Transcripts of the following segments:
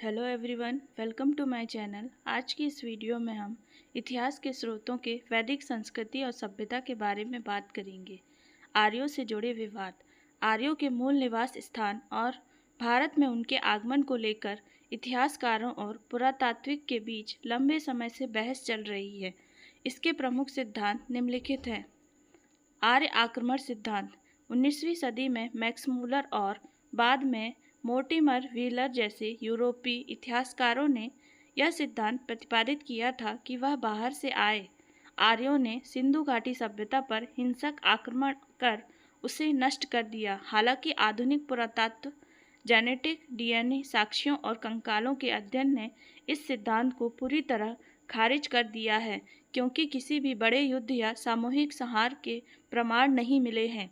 Hello everyone, welcome to my channel. आज की इस वीडियो में हम इतिहास के स्रोतों के वैदिक संस्कृति और सभ्यता के बारे में बात करेंगे। आर्यों से जुड़े विवाद, आर्यों के मूल निवास स्थान और भारत में उनके आगमन को लेकर इतिहासकारों और पुरातात्विक के बीच लंबे समय से बहस चल रही है। इसके प्रमुख सिद्धांत निम्नलिखित हैं। आर्य आक्रमण सिद्धांत 19वीं सदी में मैक्स मूलर और बाद में मोर्टिमर व्हीलर जैसे यूरोपीय इतिहासकारों ने यह सिद्धांत प्रतिपादित किया था कि वह बाहर से आए आर्यों ने सिंधु घाटी सभ्यता पर हिंसक आक्रमण कर उसे नष्ट कर दिया। हालांकि आधुनिक पुरातत्व, जेनेटिक डीएनए साक्ष्यों और कंकालों के अध्ययन ने इस सिद्धांत को पूरी तरह खारिज कर दिया है, क्योंकि किसी भी बड़े युद्ध या सामूहिक संहार के प्रमाण नहीं मिले हैं।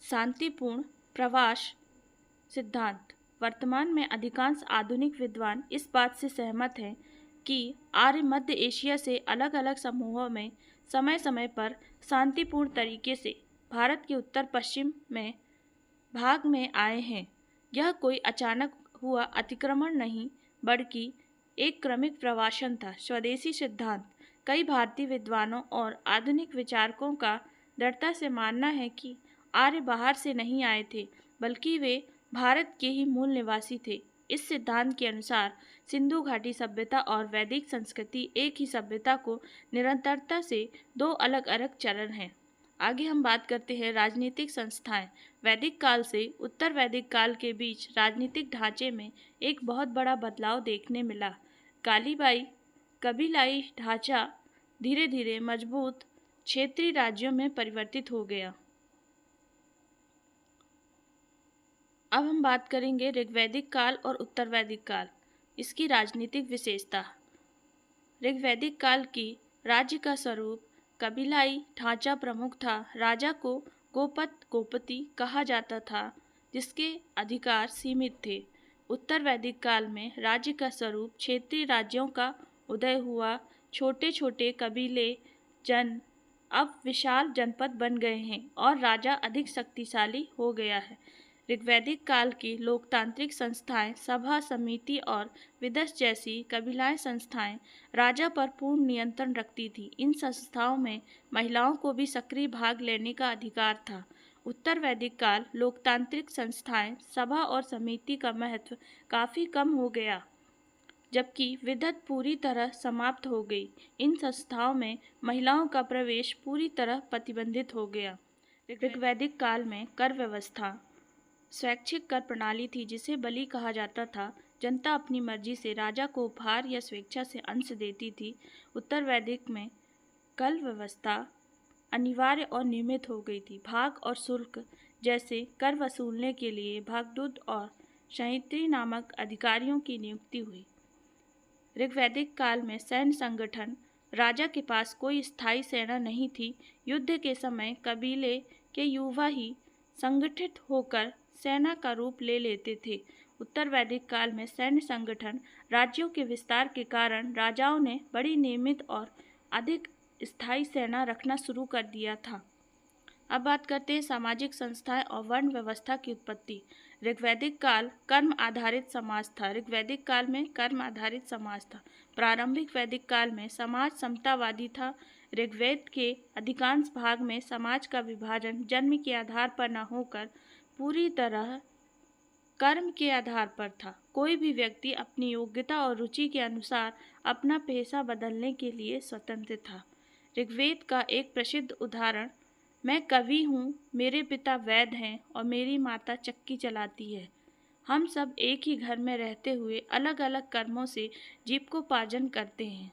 शांतिपूर्ण प्रवास सिद्धांत वर्तमान में अधिकांश आधुनिक विद्वान इस बात से सहमत हैं कि आर्य मध्य एशिया से अलग अलग समूहों में समय समय पर शांतिपूर्ण तरीके से भारत के उत्तर पश्चिम में भाग में आए हैं। यह कोई अचानक हुआ अतिक्रमण नहीं, बल्कि एक क्रमिक प्रवासन था। स्वदेशी सिद्धांत कई भारतीय विद्वानों और आधुनिक विचारकों का दृढ़ता से मानना है कि आर्य बाहर से नहीं आए थे, बल्कि वे भारत के ही मूल निवासी थे। इस सिद्धांत के अनुसार सिंधु घाटी सभ्यता और वैदिक संस्कृति एक ही सभ्यता को निरंतरता से दो अलग अलग चरण हैं। आगे हम बात करते हैं राजनीतिक संस्थाएं। वैदिक काल से उत्तर वैदिक काल के बीच राजनीतिक ढांचे में एक बहुत बड़ा बदलाव देखने मिला। कालीबाई कबीलाई ढांचा धीरे धीरे मजबूत क्षेत्रीय राज्यों में परिवर्तित हो गया। अब हम बात करेंगे ऋग्वैदिक काल और उत्तर वैदिक काल। इसकी राजनीतिक विशेषता। ऋग्वैदिक काल की राज्य का स्वरूप कबीलाई ढांचा प्रमुख था। राजा को गोपत गोपति कहा जाता था, जिसके अधिकार सीमित थे। उत्तर वैदिक काल में राज्य का स्वरूप क्षेत्रीय राज्यों का उदय हुआ। छोटे छोटे कबीले जन अब विशाल जनपद बन गए हैं और राजा अधिक शक्तिशाली हो गया है। ऋग्वैदिक काल की लोकतांत्रिक संस्थाएं, सभा समिति और विदस जैसी कबीलाई संस्थाएं राजा पर पूर्ण नियंत्रण रखती थी। इन संस्थाओं में महिलाओं को भी सक्रिय भाग लेने का अधिकार था। उत्तर वैदिक काल लोकतांत्रिक संस्थाएं, सभा और समिति का महत्व काफ़ी कम हो गया, जबकि विदत पूरी तरह समाप्त हो गई। इन संस्थाओं में महिलाओं का प्रवेश पूरी तरह प्रतिबंधित हो गया। ऋग्वैदिक काल में कर व्यवस्था स्वैच्छिक कर प्रणाली थी, जिसे बलि कहा जाता था। जनता अपनी मर्जी से राजा को उपहार या स्वेच्छा से अंश देती थी। उत्तर वैदिक में कर व्यवस्था अनिवार्य और नियमित हो गई थी। भाग और शुल्क जैसे कर वसूलने के लिए भागदूत और संहित्री नामक अधिकारियों की नियुक्ति हुई। ऋग्वैदिक काल में सैन्य संगठन, राजा के पास कोई स्थायी सेना नहीं थी। युद्ध के समय कबीले के युवा ही संगठित होकर सेना का रूप ले लेते थे। उत्तर वैदिक काल में सैन्य संगठन, राज्यों के विस्तार के कारण राजाओं ने बड़ी नियमित और अधिक स्थायी सेना रखना शुरू कर दिया था। अब बात करते हैं सामाजिक संस्थाएं और वर्ण व्यवस्था की उत्पत्ति। ऋग्वैदिक काल कर्म आधारित समाज था। ऋग्वैदिक काल में कर्म आधारित समाज था। प्रारंभिक वैदिक काल में समाज समतावादी था। ऋग्वेद के अधिकांश भाग में समाज का विभाजन जन्म के आधार पर न होकर पूरी तरह कर्म के आधार पर था। कोई भी व्यक्ति अपनी योग्यता और रुचि के अनुसार अपना पेशा बदलने के लिए स्वतंत्र था। ऋग्वेद का एक प्रसिद्ध उदाहरण, मैं कवि हूँ, मेरे पिता वैद्य हैं और मेरी माता चक्की चलाती है। हम सब एक ही घर में रहते हुए अलग अलग कर्मों से जीविकोपार्जन करते हैं।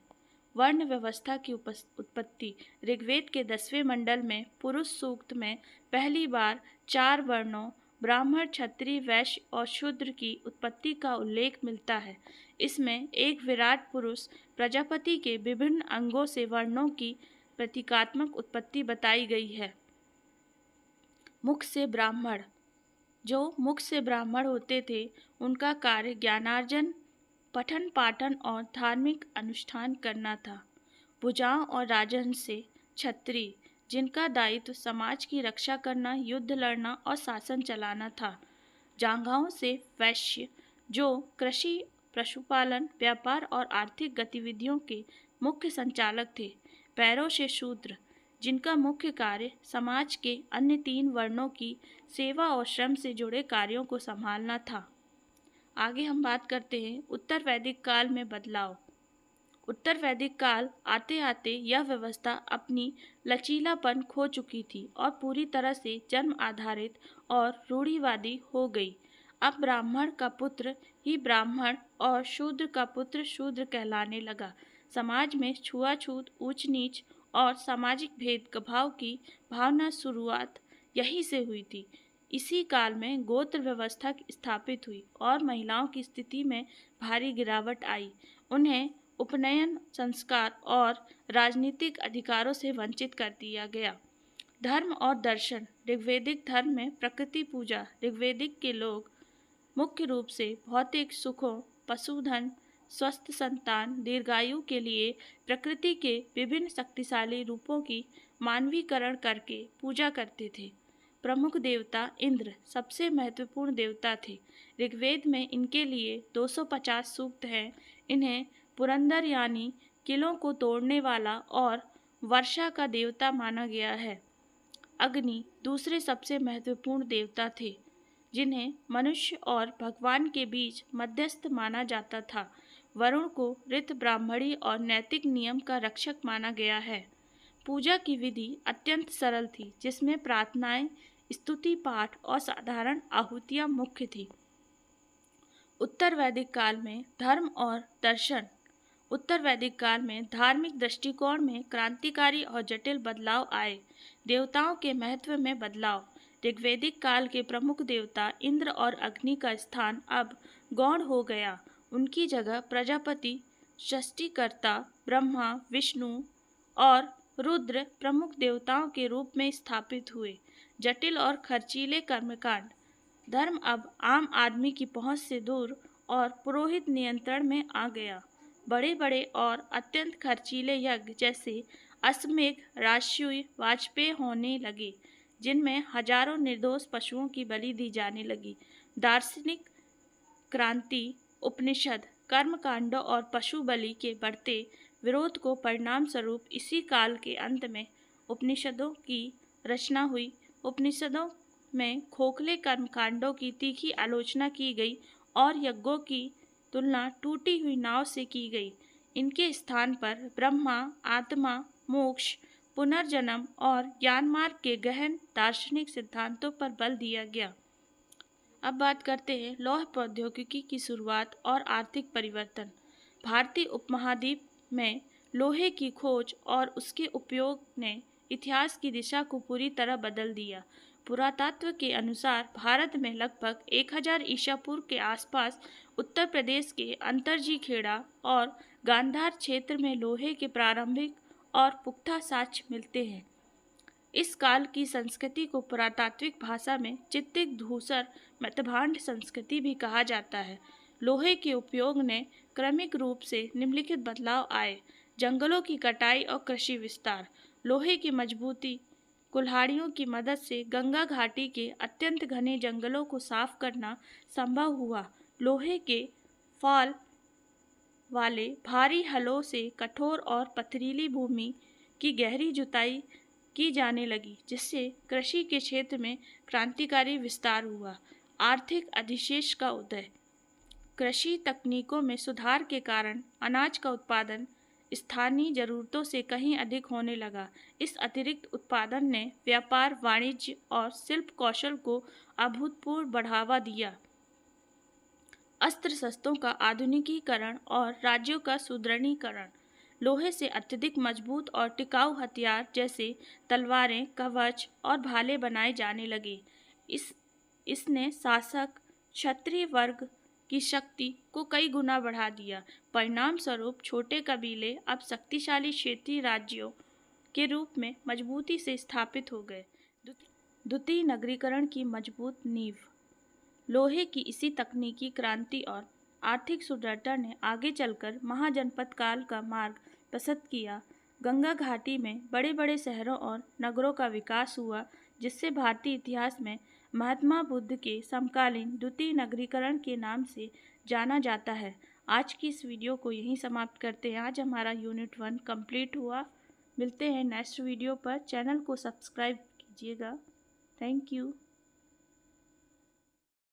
वर्ण व्यवस्था की उत्पत्ति। ऋग्वेद के 10वें मंडल में पुरुष सूक्त में पहली बार 4 वर्णों ब्राह्मण, क्षत्रिय, वैश्य और शूद्र की उत्पत्ति का उल्लेख मिलता है। इसमें एक विराट पुरुष प्रजापति के विभिन्न अंगों से वर्णों की प्रतीकात्मक उत्पत्ति बताई गई है। मुख से ब्राह्मण, जो मुख से ब्राह्मण होते थे, उनका कार्य ज्ञानार्जन, पठन पाठन और धार्मिक अनुष्ठान करना था। भुजाओं और राजहंस से क्षत्रिय, जिनका दायित्व समाज की रक्षा करना, युद्ध लड़ना और शासन चलाना था। जांघाओं से वैश्य, जो कृषि पशुपालन, व्यापार और आर्थिक गतिविधियों के मुख्य संचालक थे। पैरों से शूद्र, जिनका मुख्य कार्य समाज के अन्य 3 वर्णों की सेवा और श्रम से जुड़े कार्यों को संभालना था। आगे हम बात करते हैं उत्तर वैदिक काल में बदलाव। उत्तर वैदिक काल आते आते यह व्यवस्था अपनी लचीलापन खो चुकी थी और पूरी तरह से जन्म आधारित और रूढ़िवादी हो गई। अब ब्राह्मण का पुत्र ही ब्राह्मण और शूद्र का पुत्र शूद्र कहलाने लगा। समाज में छुआछूत, ऊंच नीच और सामाजिक भेदभाव की भावना शुरुआत यहीं से हुई थी। इसी काल में गोत्र व्यवस्था स्थापित हुई और महिलाओं की स्थिति में भारी गिरावट आई। उन्हें उपनयन संस्कार और राजनीतिक अधिकारों से वंचित कर दिया गया। धर्म और दर्शन। ऋग्वैदिक धर्म में प्रकृति पूजा। ऋग्वैदिक के लोग मुख्य रूप से भौतिक सुखों, पशुधन, स्वस्थ संतान, दीर्घायु के लिए प्रकृति के विभिन्न शक्तिशाली रूपों की मानवीकरण करके पूजा करते थे। प्रमुख देवता इंद्र सबसे महत्वपूर्ण देवता थे। ऋग्वेद में इनके लिए 250 सूक्त हैं। इन्हें पुरंदर यानी किलों को तोड़ने वाला और वर्षा का देवता माना गया है। अग्नि दूसरे सबसे महत्वपूर्ण देवता थे, जिन्हें मनुष्य और भगवान के बीच मध्यस्थ माना जाता था। वरुण को ऋत, ब्राह्मणी और नैतिक नियम का रक्षक माना गया है। पूजा की विधि अत्यंत सरल थी, जिसमें प्रार्थनाएं, स्तुति पाठ और साधारण आहुतियां मुख्य थी। उत्तर वैदिक काल में धर्म और दर्शन। उत्तर वैदिक काल में धार्मिक दृष्टिकोण में क्रांतिकारी और जटिल बदलाव आए। देवताओं के महत्व में बदलाव। ऋग्वैदिक काल के प्रमुख देवता इंद्र और अग्नि का स्थान अब गौण हो गया। उनकी जगह प्रजापति, सृष्टिकर्ता, ब्रह्मा, विष्णु और रुद्र प्रमुख देवताओं के रूप में स्थापित हुए। जटिल और खर्चीले कर्मकांड। धर्म अब आम आदमी की पहुंच से दूर और पुरोहित नियंत्रण में आ गया। बड़े बड़े और अत्यंत खर्चीले यज्ञ जैसे अश्वमेध, राजसूय, वाजपेय होने लगे, जिनमें हजारों निर्दोष पशुओं की बलि दी जाने लगी। दार्शनिक क्रांति। उपनिषद, कर्मकांडों और पशु बलि के बढ़ते विरोध को परिणाम स्वरूप इसी काल के अंत में उपनिषदों की रचना हुई। उपनिषदों में खोखले कर्मकांडों की तीखी आलोचना की गई और यज्ञों की तुलना टूटी हुई नाव से की गई। इनके स्थान पर ब्रह्मा, आत्मा, मोक्ष, पुनर्जन्म और ज्ञान मार्ग के गहन दार्शनिक सिद्धांतों पर बल दिया गया। अब बात करते हैं लौह प्रौद्योगिकी की शुरुआत और आर्थिक परिवर्तन। भारतीय उपमहाद्वीप में लोहे की खोज और उसके उपयोग ने इतिहास की दिशा को पूरी तरह बदल दिया। पुरातत्व के अनुसार भारत में लगभग 1000 ईसा पूर्व के आसपास उत्तर प्रदेश के अंतरजी खेड़ा और गांधार क्षेत्र में लोहे के प्रारंभिक और पुख्ता साक्ष्य मिलते हैं। इस काल की संस्कृति को पुरातात्विक भाषा में चित्तिक धूसर मतभांड संस्कृति भी कहा जाता है। लोहे के उपयोग ने क्रमिक रूप से निम्नलिखित बदलाव आए। जंगलों की कटाई और कृषि विस्तार। लोहे की मजबूती कुल्हाड़ियों की मदद से गंगा घाटी के अत्यंत घने जंगलों को साफ करना संभव हुआ। लोहे के फाल वाले भारी हलों से कठोर और पथरीली भूमि की गहरी जुताई की जाने लगी, जिससे कृषि के क्षेत्र में क्रांतिकारी विस्तार हुआ। आर्थिक अधिशेष का उदय। कृषि तकनीकों में सुधार के कारण अनाज का उत्पादन स्थानीय जरूरतों से कहीं अधिक होने लगा। इस अतिरिक्त उत्पादन ने व्यापार, वाणिज्य और शिल्प कौशल को अभूतपूर्व बढ़ावा दिया। अस्त्र शस्त्रों का आधुनिकीकरण और राज्यों का सुदृढ़ीकरण। लोहे से अत्यधिक मजबूत और टिकाऊ हथियार जैसे तलवारें, कवच और भाले बनाए जाने लगे। इसने शासक क्षत्रिय वर्ग की शक्ति को कई गुना बढ़ा दिया। परिणाम स्वरूप छोटे कबीले अब शक्तिशाली क्षेत्रीय राज्यों के रूप में मजबूती से स्थापित हो गए। द्वितीय नगरीकरण की मजबूत नींव। लोहे की इसी तकनीकी क्रांति और आर्थिक सुदृढ़ता ने आगे चलकर महाजनपद काल का मार्ग प्रशस्त किया। गंगा घाटी में बड़े बड़े शहरों और नगरों का विकास हुआ, जिससे भारतीय इतिहास में महात्मा बुद्ध के समकालीन द्वितीय नगरीकरण के नाम से जाना जाता है। आज की इस वीडियो को यहीं समाप्त करते हैं। आज हमारा यूनिट 1 कंप्लीट हुआ। मिलते हैं नेक्स्ट वीडियो पर। चैनल को सब्सक्राइब कीजिएगा। Thank you.